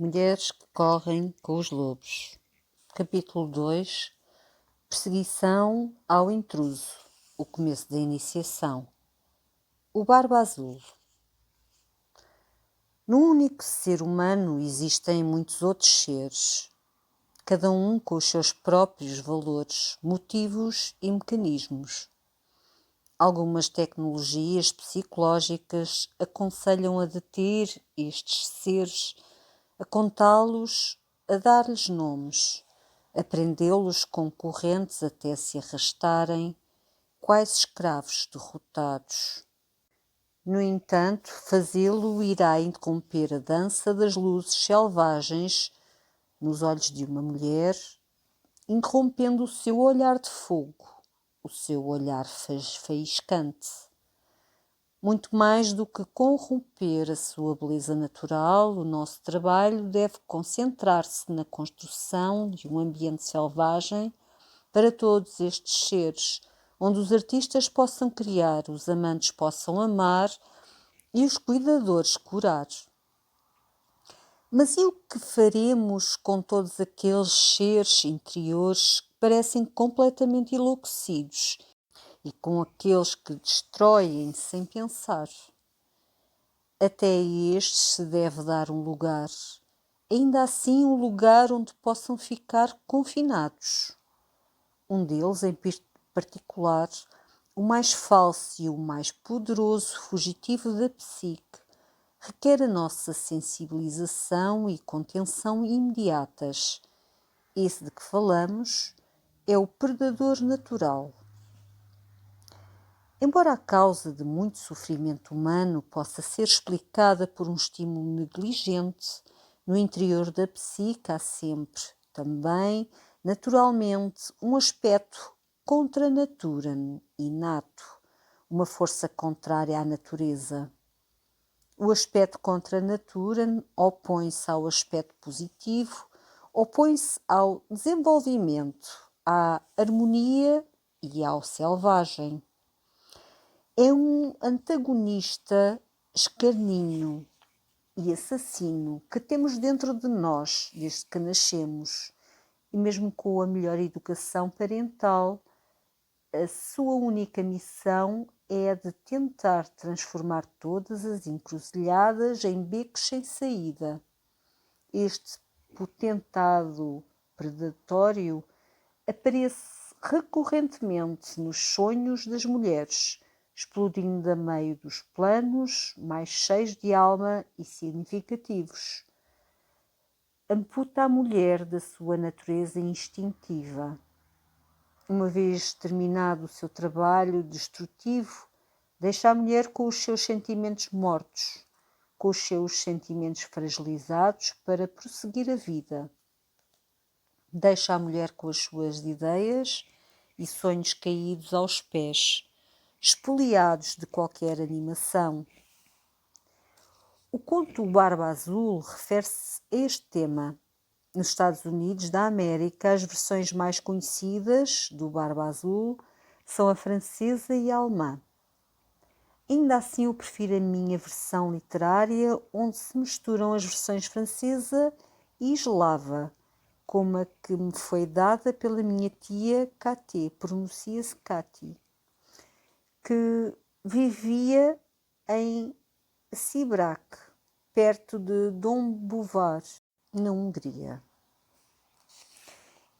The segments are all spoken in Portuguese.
Mulheres que correm com os lobos. Capítulo 2. Perseguição ao intruso. O começo da iniciação. O Barba Azul. No único ser humano existem muitos outros seres, cada um com os seus próprios valores, motivos e mecanismos. Algumas tecnologias psicológicas aconselham a deter estes seres, a contá-los, a dar-lhes nomes, a prendê-los com correntes até se arrastarem, quais escravos derrotados. No entanto, fazê-lo irá interromper a dança das luzes selvagens nos olhos de uma mulher, interrompendo o seu olhar de fogo, o seu olhar faiscante. Muito mais do que corromper a sua beleza natural, o nosso trabalho deve concentrar-se na construção de um ambiente selvagem para todos estes seres, onde os artistas possam criar, os amantes possam amar e os cuidadores curar. Mas e o que faremos com todos aqueles seres interiores que parecem completamente enlouquecidos e com aqueles que destroem sem pensar? Até a estes se deve dar um lugar, ainda assim um lugar onde possam ficar confinados. Um deles, em particular, o mais falso e o mais poderoso fugitivo da psique, requer a nossa sensibilização e contenção imediatas. Esse de que falamos é o predador natural. Embora a causa de muito sofrimento humano possa ser explicada por um estímulo negligente, no interior da psique há sempre, também, naturalmente, um aspecto contra a natura inato, uma força contrária à natureza. O aspecto contra a natura opõe-se ao aspecto positivo, opõe-se ao desenvolvimento, à harmonia e ao selvagem. É um antagonista escarninho e assassino que temos dentro de nós desde que nascemos, e mesmo com a melhor educação parental, a sua única missão é a de tentar transformar todas as encruzilhadas em becos sem saída. Este potentado predatório aparece recorrentemente nos sonhos das mulheres, explodindo a meio dos planos mais cheios de alma e significativos. Amputa a mulher da sua natureza instintiva. Uma vez terminado o seu trabalho destrutivo, deixa a mulher com os seus sentimentos mortos, com os seus sentimentos fragilizados para prosseguir a vida. Deixa a mulher com as suas ideias e sonhos caídos aos pés, espoliados de qualquer animação. O conto Barba Azul refere-se a este tema. Nos Estados Unidos da América, as versões mais conhecidas do Barba Azul são a francesa e a alemã. Ainda assim, eu prefiro a minha versão literária, onde se misturam as versões francesa e eslava, como a que me foi dada pela minha tia Cathy, pronuncia-se Cathy, que vivia em Szibrák, perto de Dombovar, na Hungria.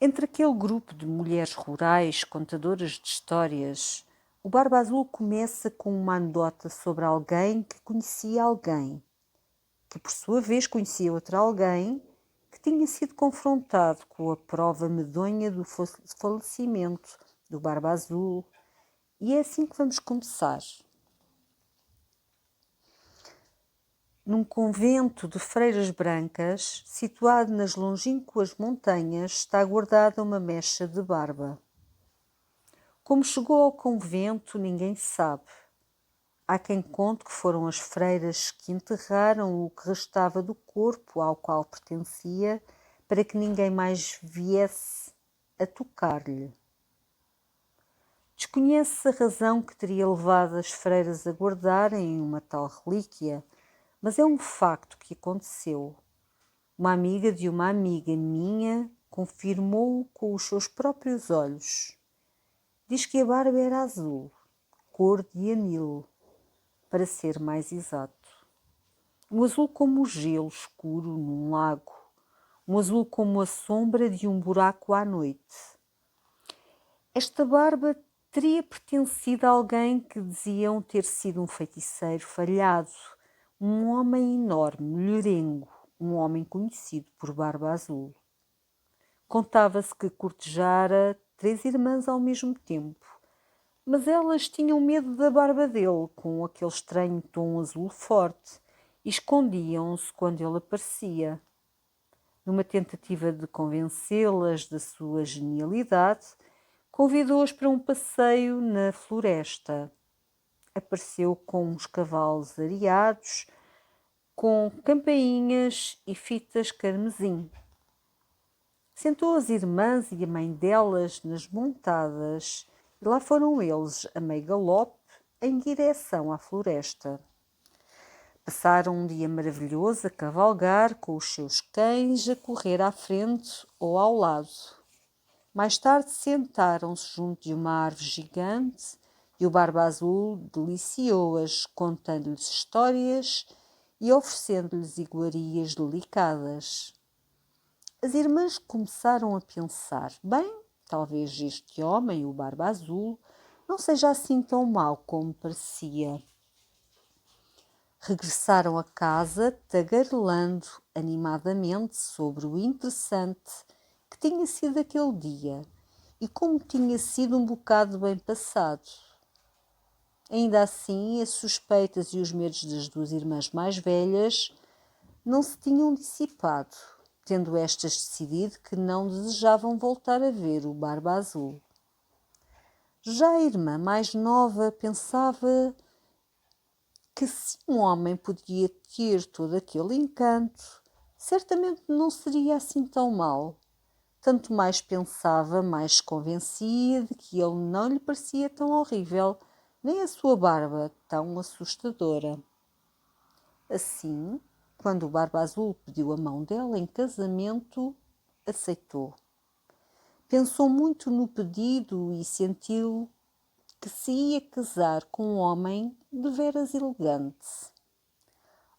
Entre aquele grupo de mulheres rurais, contadoras de histórias, o Barba Azul começa com uma anedota sobre alguém que conhecia alguém, que por sua vez conhecia outro alguém que tinha sido confrontado com a prova medonha do falecimento do Barba Azul. E é assim que vamos começar. Num convento de freiras brancas, situado nas longínquas montanhas, está guardada uma mecha de barba. Como chegou ao convento, ninguém sabe. Há quem conte que foram as freiras que enterraram o que restava do corpo ao qual pertencia, para que ninguém mais viesse a tocar-lhe. Desconhece a razão que teria levado as freiras a guardarem uma tal relíquia, mas é um facto que aconteceu. Uma amiga de uma amiga minha confirmou-o com os seus próprios olhos. Diz que a barba era azul, cor de anil, para ser mais exato. Um azul como o gelo escuro num lago, um azul como a sombra de um buraco à noite. Esta barba teria pertencido a alguém que diziam ter sido um feiticeiro falhado, um homem enorme, mulherengo, um homem conhecido por Barba Azul. Contava-se que cortejara 3 irmãs ao mesmo tempo, mas elas tinham medo da barba dele, com aquele estranho tom azul forte, e escondiam-se quando ele aparecia. Numa tentativa de convencê-las da sua genialidade, convidou-as para um passeio na floresta. Apareceu com uns cavalos areados, com campainhas e fitas carmesim. Sentou as irmãs e a mãe delas nas montadas e lá foram eles a meio galope em direção à floresta. Passaram um dia maravilhoso a cavalgar com os seus cães a correr à frente ou ao lado. Mais tarde sentaram-se junto de uma árvore gigante e o Barba Azul deliciou-as, contando-lhes histórias e oferecendo-lhes iguarias delicadas. As irmãs começaram a pensar: bem, talvez este homem, o Barba Azul, não seja assim tão mau como parecia. Regressaram a casa, tagarelando animadamente sobre o interessante que tinha sido aquele dia e como tinha sido um bocado bem passado. Ainda assim, as suspeitas e os medos das 2 irmãs mais velhas não se tinham dissipado, tendo estas decidido que não desejavam voltar a ver o Barba Azul. Já a irmã mais nova pensava que se um homem podia ter todo aquele encanto, certamente não seria assim tão mau. Tanto mais pensava, mais se convencia de que ele não lhe parecia tão horrível, nem a sua barba tão assustadora. Assim, quando o Barba Azul pediu a mão dela em casamento, aceitou. Pensou muito no pedido e sentiu que se ia casar com um homem deveras elegante.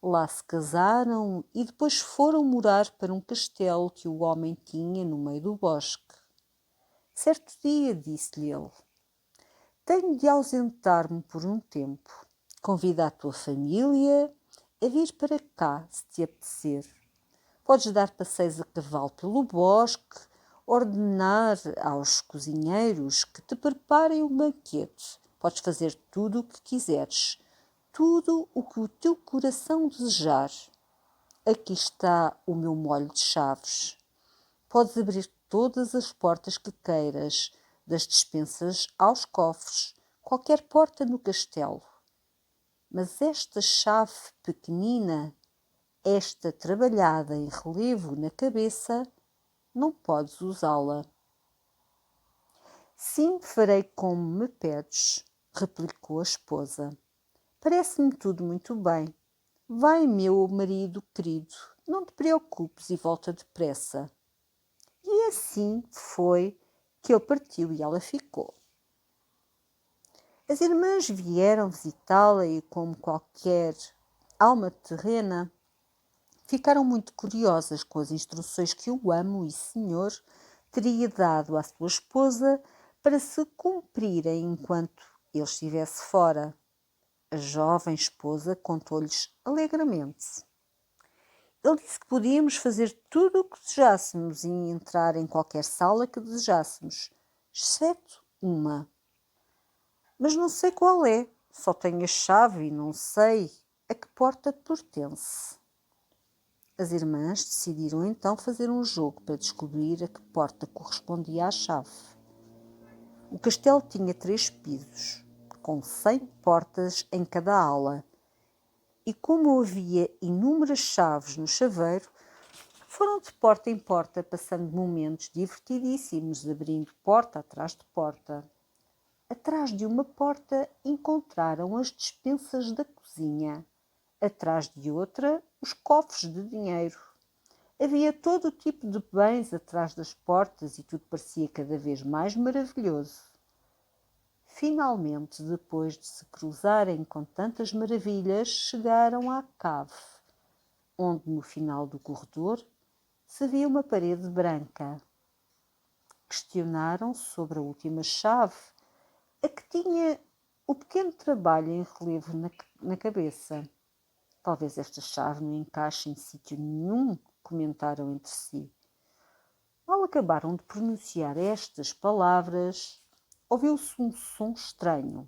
Lá se casaram e depois foram morar para um castelo que o homem tinha no meio do bosque. Certo dia disse-lhe ele: tenho de ausentar-me por um tempo. Convida a tua família a vir para cá, se te apetecer. Podes dar passeios a cavalo pelo bosque, ordenar aos cozinheiros que te preparem um banquete. Podes fazer tudo o que quiseres, tudo o que o teu coração desejar. Aqui está o meu molho de chaves. Podes abrir todas as portas que queiras, das despensas aos cofres, qualquer porta no castelo. Mas esta chave pequenina, esta trabalhada em relevo na cabeça, não podes usá-la. Sim, farei como me pedes, replicou a esposa. Parece-me tudo muito bem. Vai, meu marido querido, não te preocupes e volta depressa. E assim foi que ele partiu e ela ficou. As irmãs vieram visitá-la e, como qualquer alma terrena, ficaram muito curiosas com as instruções que o amo e senhor teria dado à sua esposa para se cumprirem enquanto ele estivesse fora. A jovem esposa contou-lhes alegremente. Ele disse que podíamos fazer tudo o que desejássemos e entrar em qualquer sala que desejássemos, exceto uma. Mas não sei qual é, só tenho a chave e não sei a que porta pertence. As irmãs decidiram então fazer um jogo para descobrir a que porta correspondia à chave. O castelo tinha 3 pisos, com 100 portas em cada ala, e como havia inúmeras chaves no chaveiro, foram de porta em porta, passando momentos divertidíssimos, abrindo porta atrás de porta. Atrás de uma porta encontraram as despensas da cozinha, atrás de outra os cofres de dinheiro. Havia todo o tipo de bens atrás das portas e tudo parecia cada vez mais maravilhoso. Finalmente, depois de se cruzarem com tantas maravilhas, chegaram à cave, onde no final do corredor se via uma parede branca. Questionaram sobre a última chave, a que tinha o pequeno trabalho em relevo na cabeça. Talvez esta chave não encaixe em sítio nenhum, comentaram entre si. Mal acabaram de pronunciar estas palavras, ouviu-se um som estranho.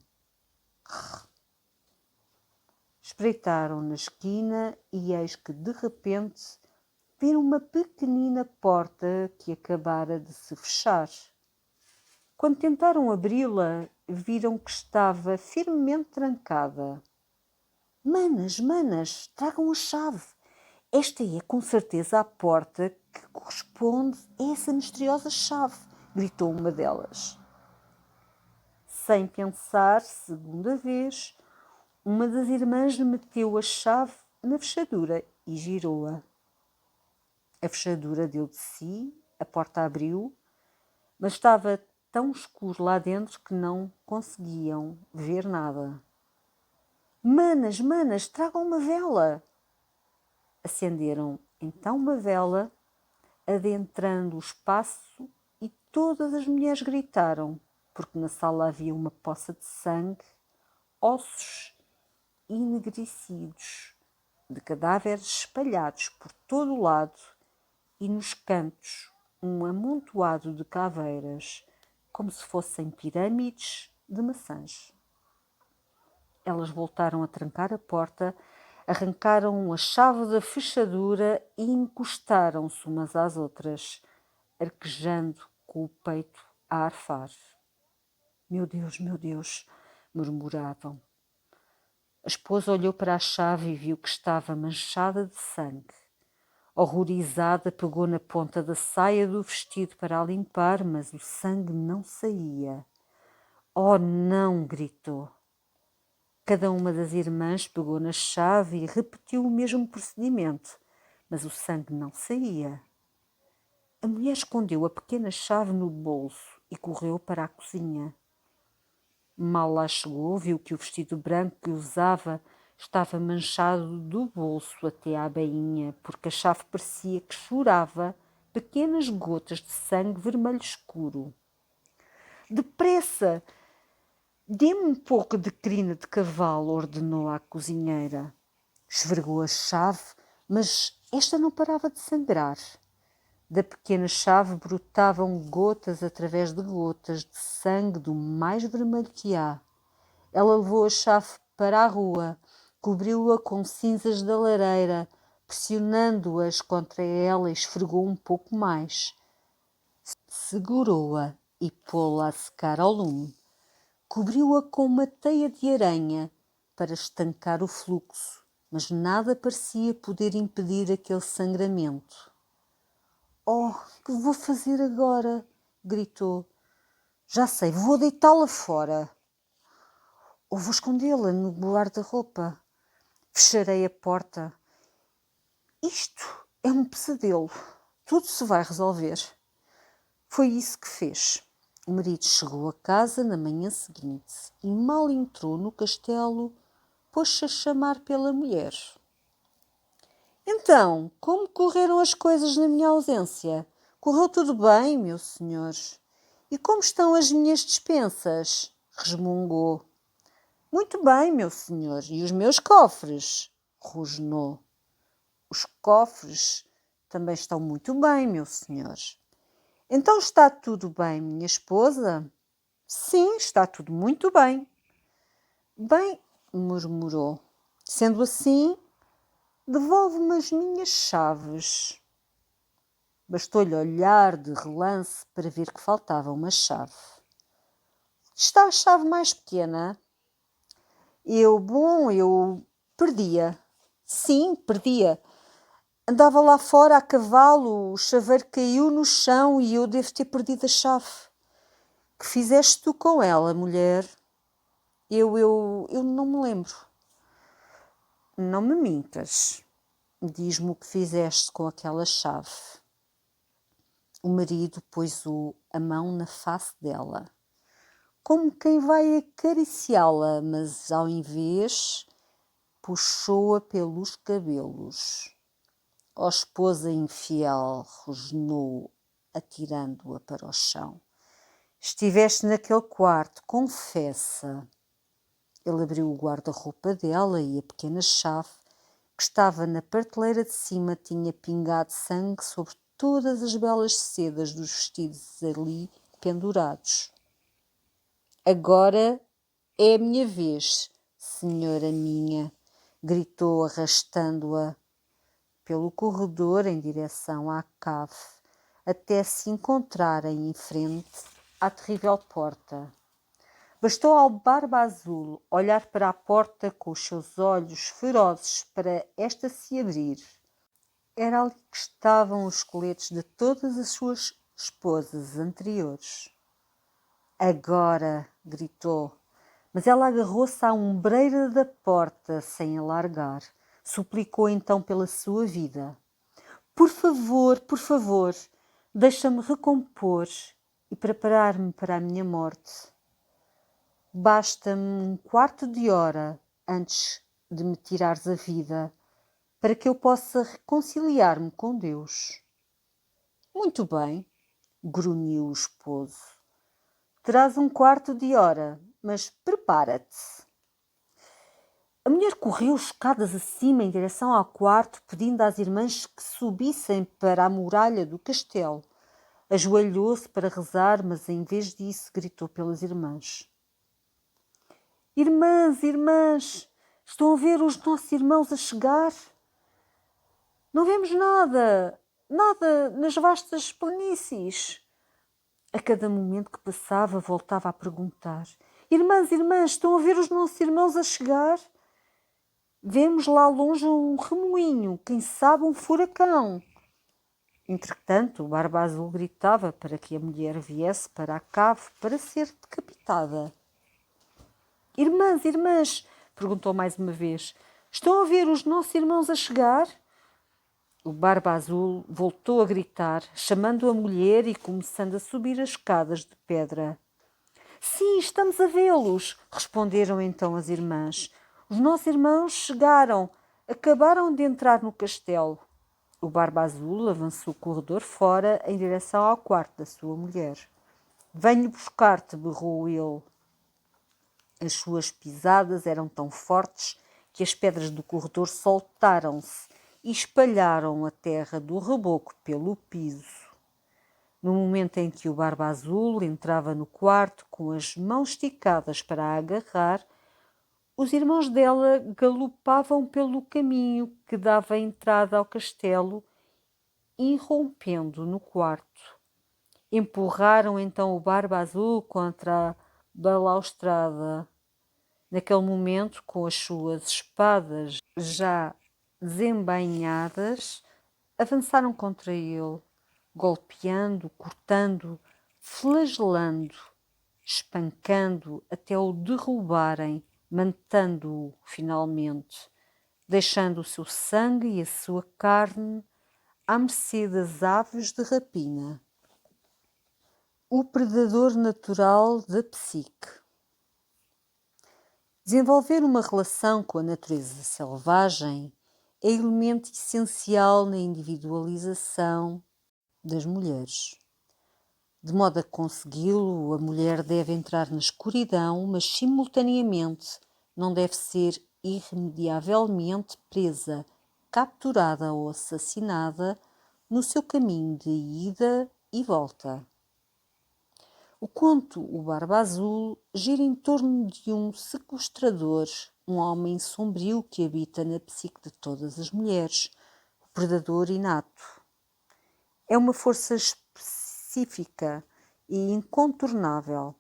Espreitaram na esquina e eis que, de repente, viram uma pequenina porta que acabara de se fechar. Quando tentaram abri-la, viram que estava firmemente trancada. Manas, tragam a chave. Esta é com certeza a porta que corresponde a essa misteriosa chave, gritou uma delas. Sem pensar, segunda vez, uma das irmãs meteu a chave na fechadura e girou-a. A fechadura deu de si, a porta abriu, mas estava tão escuro lá dentro que não conseguiam ver nada. Manas, tragam uma vela! Acenderam então uma vela, adentrando o espaço, e todas as mulheres gritaram, porque na sala havia uma poça de sangue, ossos enegrecidos, de cadáveres espalhados por todo o lado e nos cantos um amontoado de caveiras, como se fossem pirâmides de maçãs. Elas voltaram a trancar a porta, arrancaram a chave da fechadura e encostaram-se umas às outras, arquejando com o peito a arfar. Meu Deus, murmuravam. A esposa olhou para a chave e viu que estava manchada de sangue. Horrorizada, pegou na ponta da saia do vestido para a limpar, mas o sangue não saía. Oh, não! Gritou. Cada uma das irmãs pegou na chave e repetiu o mesmo procedimento, mas o sangue não saía. A mulher escondeu a pequena chave no bolso e correu para a cozinha. Mal lá chegou, viu que o vestido branco que usava estava manchado do bolso até à bainha, porque a chave parecia que chorava pequenas gotas de sangue vermelho escuro. Depressa! Dê-me um pouco de crina de cavalo, ordenou à cozinheira. Esfregou a chave, mas esta não parava de sangrar. Da pequena chave brotavam gotas através de gotas de sangue do mais vermelho que há. Ela levou a chave para a rua, cobriu-a com cinzas da lareira, pressionando-as contra ela e esfregou um pouco mais. Segurou-a e pô-la a secar ao lume. Cobriu-a com uma teia de aranha para estancar o fluxo, mas nada parecia poder impedir aquele sangramento. Oh, que vou fazer agora? Gritou. Já sei, vou deitá-la fora. Ou vou escondê-la no guarda-roupa. Fecharei a porta. Isto é um pesadelo. Tudo se vai resolver. Foi isso que fez. O marido chegou a casa na manhã seguinte e mal entrou no castelo, pôs-se a chamar pela mulher. Então, como correram as coisas na minha ausência? Correu tudo bem, meu senhor? E como estão as minhas despensas? Resmungou. Muito bem, meu senhor. E os meus cofres? Rosnou. Os cofres também estão muito bem, meu senhor. Então está tudo bem, minha esposa? Sim, está tudo muito bem. Bem, murmurou. Sendo assim, devolve-me as minhas chaves. Bastou-lhe olhar de relance para ver que faltava uma chave. Está a chave mais pequena? Eu perdia. Sim, perdia. Andava lá fora a cavalo, o chaveiro caiu no chão e eu devo ter perdido a chave. Que fizeste tu com ela, mulher? Eu não me lembro. Não me mintas. diz-me o que fizeste com aquela chave. O marido pôs a mão na face dela, como quem vai acariciá-la, mas ao invés puxou-a pelos cabelos. Ó esposa infiel, rosnou, atirando-a para o chão. Estiveste naquele quarto, confessa. Ele abriu o guarda-roupa dela e a pequena chave, que estava na prateleira de cima, tinha pingado sangue sobre todas as belas sedas dos vestidos ali pendurados. Agora é a minha vez, senhora minha, gritou, arrastando-a pelo corredor em direção à cave, até se encontrarem em frente à terrível porta. Bastou ao Barba Azul olhar para a porta com os seus olhos ferozes para esta se abrir. Era ali que estavam os esqueletos de todas as suas esposas anteriores. Agora, gritou, mas ela agarrou-se à ombreira da porta sem alargar. Suplicou então pela sua vida. Por favor, deixa-me recompor e preparar-me para a minha morte. Basta-me um quarto de hora antes de me tirares a vida, para que eu possa reconciliar-me com Deus. Muito bem, grunhiu o esposo. Terás um quarto de hora, mas prepara-te. A mulher correu escadas acima em direção ao quarto, pedindo às irmãs que subissem para a muralha do castelo. Ajoelhou-se para rezar, mas em vez disso gritou pelas irmãs. Irmãs, estão a ver os nossos irmãos a chegar? Não vemos nada nas vastas planícies. A cada momento que passava, voltava a perguntar. Irmãs, estão a ver os nossos irmãos a chegar? Vemos lá longe um remoinho, quem sabe um furacão. Entretanto, o Barba Azul gritava para que a mulher viesse para a cave para ser decapitada. Irmãs, perguntou mais uma vez, estão a ver os nossos irmãos a chegar? O Barba Azul voltou a gritar, chamando a mulher e começando a subir as escadas de pedra. Sim, estamos a vê-los, responderam então as irmãs. Os nossos irmãos chegaram, acabaram de entrar no castelo. O Barba Azul avançou o corredor fora em direção ao quarto da sua mulher. Venho buscar-te, berrou ele. As suas pisadas eram tão fortes que as pedras do corredor soltaram-se e espalharam a terra do reboco pelo piso. No momento em que o Barba Azul entrava no quarto com as mãos esticadas para a agarrar, os irmãos dela galopavam pelo caminho que dava entrada ao castelo, irrompendo no quarto. Empurraram então o Barba Azul contra a balaustrada. Naquele momento, com as suas espadas já desembainhadas, avançaram contra ele, golpeando, cortando, flagelando, espancando até o derrubarem, matando-o finalmente, deixando o seu sangue e a sua carne à mercê das aves de rapina. O predador natural da psique. Desenvolver uma relação com a natureza selvagem é elemento essencial na individualização das mulheres. De modo a consegui-lo, a mulher deve entrar na escuridão, mas simultaneamente não deve ser irremediavelmente presa, capturada ou assassinada no seu caminho de ida e volta. O conto O Barba Azul gira em torno de um sequestrador, um homem sombrio que habita na psique de todas as mulheres, o predador inato. É uma força específica e incontornável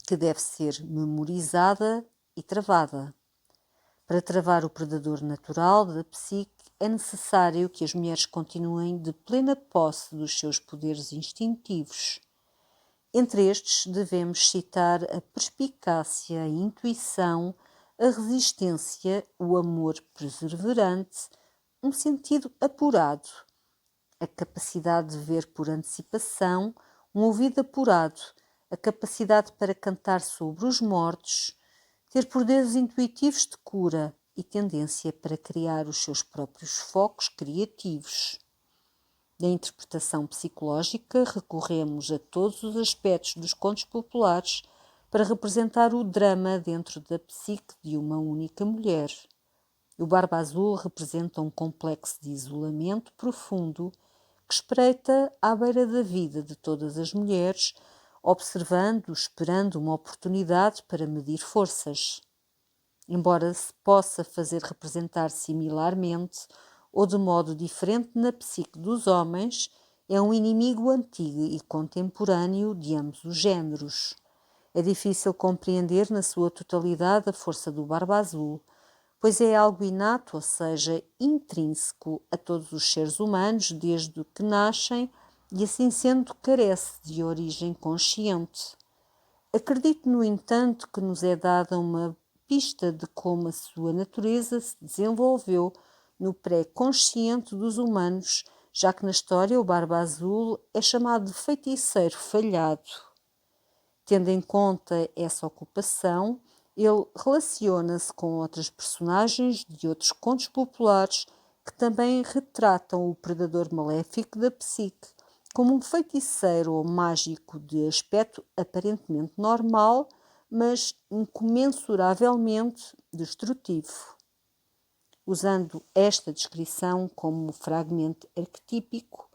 que deve ser memorizada e travada. Para travar o predador natural da psique, é necessário que as mulheres continuem de plena posse dos seus poderes instintivos. Entre estes, devemos citar a perspicácia, a intuição, a resistência, o amor perseverante, um sentido apurado, a capacidade de ver por antecipação, um ouvido apurado, a capacidade para cantar sobre os mortos, ter poderes intuitivos de cura e tendência para criar os seus próprios focos criativos. Na interpretação psicológica, recorremos a todos os aspectos dos contos populares para representar o drama dentro da psique de uma única mulher. O Barba Azul representa um complexo de isolamento profundo que espreita à beira da vida de todas as mulheres, observando, esperando uma oportunidade para medir forças. Embora se possa fazer representar similarmente ou de modo diferente na psique dos homens, é um inimigo antigo e contemporâneo de ambos os géneros. É difícil compreender na sua totalidade a força do Barba Azul, pois é algo inato, ou seja, intrínseco a todos os seres humanos desde que nascem e, assim sendo, carece de origem consciente. Acredito, no entanto, que nos é dada uma pista de como a sua natureza se desenvolveu no pré-consciente dos humanos, já que na história o Barba Azul é chamado de feiticeiro falhado. Tendo em conta essa ocupação, ele relaciona-se com outras personagens de outros contos populares que também retratam o predador maléfico da psique como um feiticeiro ou mágico de aspecto aparentemente normal, mas incomensuravelmente destrutivo. Usando esta descrição como fragmento arquetípico,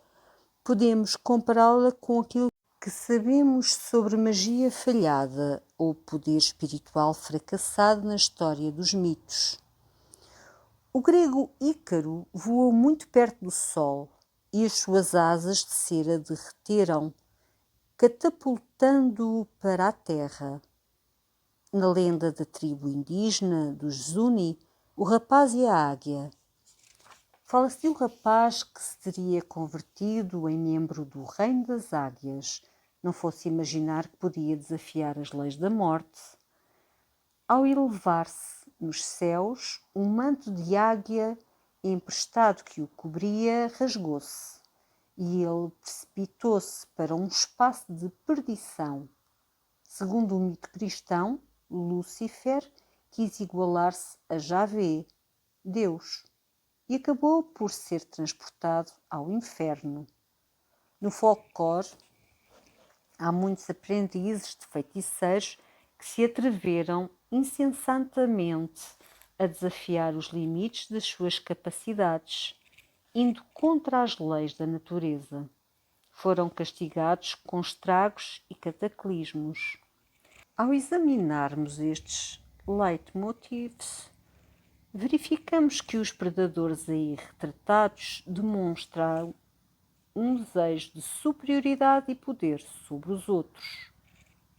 podemos compará-la com aquilo que sabemos sobre magia falhada ou poder espiritual fracassado na história dos mitos. O grego Ícaro voou muito perto do Sol e as suas asas de cera derreteram, catapultando-o para a Terra. Na lenda da tribo indígena dos Zuni, o rapaz e a águia. Fala-se de um rapaz que se teria convertido em membro do reino das águias, não fosse imaginar que podia desafiar as leis da morte. Ao elevar-se nos céus, um manto de águia emprestado que o cobria rasgou-se e ele precipitou-se para um espaço de perdição. Segundo o mito cristão, Lúcifer quis igualar-se a Javé, Deus, e acabou por ser transportado ao inferno. No folclore, há muitos aprendizes de feiticeiros que se atreveram insensatamente a desafiar os limites das suas capacidades, indo contra as leis da natureza. Foram castigados com estragos e cataclismos. Ao examinarmos estes leitmotivs, verificamos que os predadores aí retratados demonstram um desejo de superioridade e poder sobre os outros.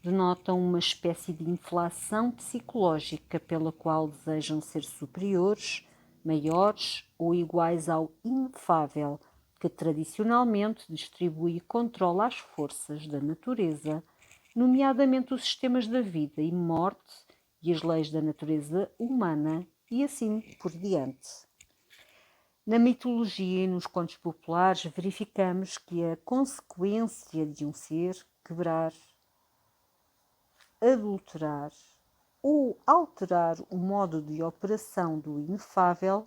Denotam uma espécie de inflação psicológica pela qual desejam ser superiores, maiores ou iguais ao inefável, que tradicionalmente distribui e controla as forças da natureza, nomeadamente os sistemas da vida e morte e as leis da natureza humana e assim por diante. Na mitologia e nos contos populares verificamos que a consequência de um ser quebrar, adulterar ou alterar o modo de operação do inefável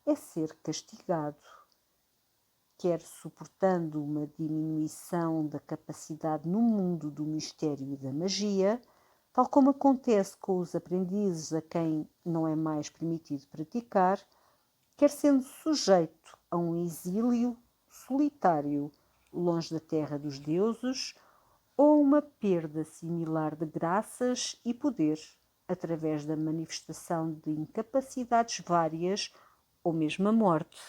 é ser castigado, quer suportando uma diminuição da capacidade no mundo do mistério e da magia, tal como acontece com os aprendizes a quem não é mais permitido praticar, quer sendo sujeito a um exílio solitário, longe da terra dos deuses, ou uma perda similar de graças e poder, através da manifestação de incapacidades várias ou mesmo a morte.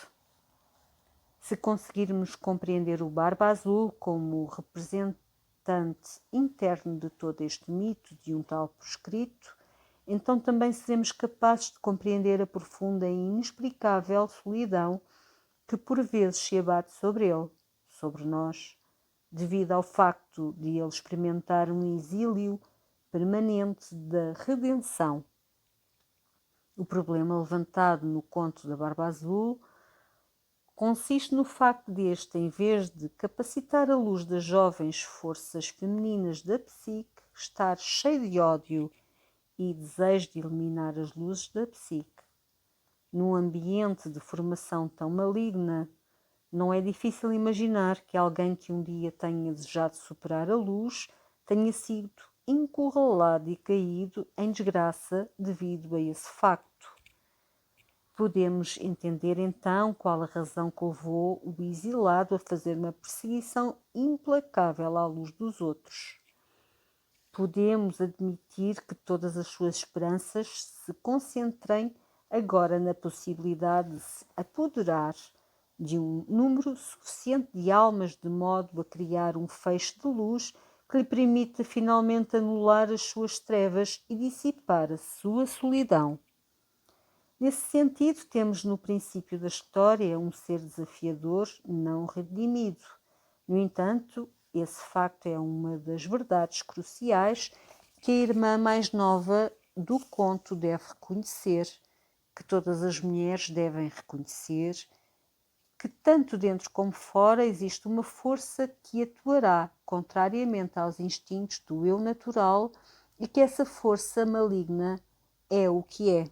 Se conseguirmos compreender o Barba Azul como representante interno de todo este mito de um tal proscrito, então também seremos capazes de compreender a profunda e inexplicável solidão que por vezes se abate sobre ele, sobre nós, devido ao facto de ele experimentar um exílio permanente da redenção. O problema levantado no conto da Barba Azul consiste no facto de este, em vez de capacitar a luz das jovens forças femininas da psique, estar cheio de ódio e desejo de eliminar as luzes da psique. Num ambiente de formação tão maligna, não é difícil imaginar que alguém que um dia tenha desejado superar a luz tenha sido encurralado e caído em desgraça devido a esse facto. Podemos entender então qual a razão que levou o exilado a fazer uma perseguição implacável à luz dos outros. Podemos admitir que todas as suas esperanças se concentrem agora na possibilidade de se apoderar de um número suficiente de almas de modo a criar um feixe de luz que lhe permita finalmente anular as suas trevas e dissipar a sua solidão. Nesse sentido, temos no princípio da história um ser desafiador não redimido. No entanto, esse facto é uma das verdades cruciais que a irmã mais nova do conto deve reconhecer, que todas as mulheres devem reconhecer, que tanto dentro como fora existe uma força que atuará contrariamente aos instintos do eu natural e que essa força maligna é o que é.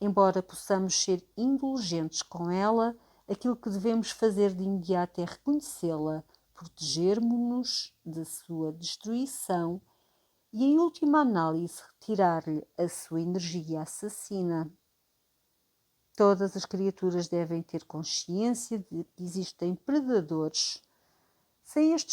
Embora possamos ser indulgentes com ela, aquilo que devemos fazer de imediato é reconhecê-la, protegermos-nos da sua destruição e, em última análise, retirar-lhe a sua energia assassina. Todas as criaturas devem ter consciência de que existem predadores. Sem este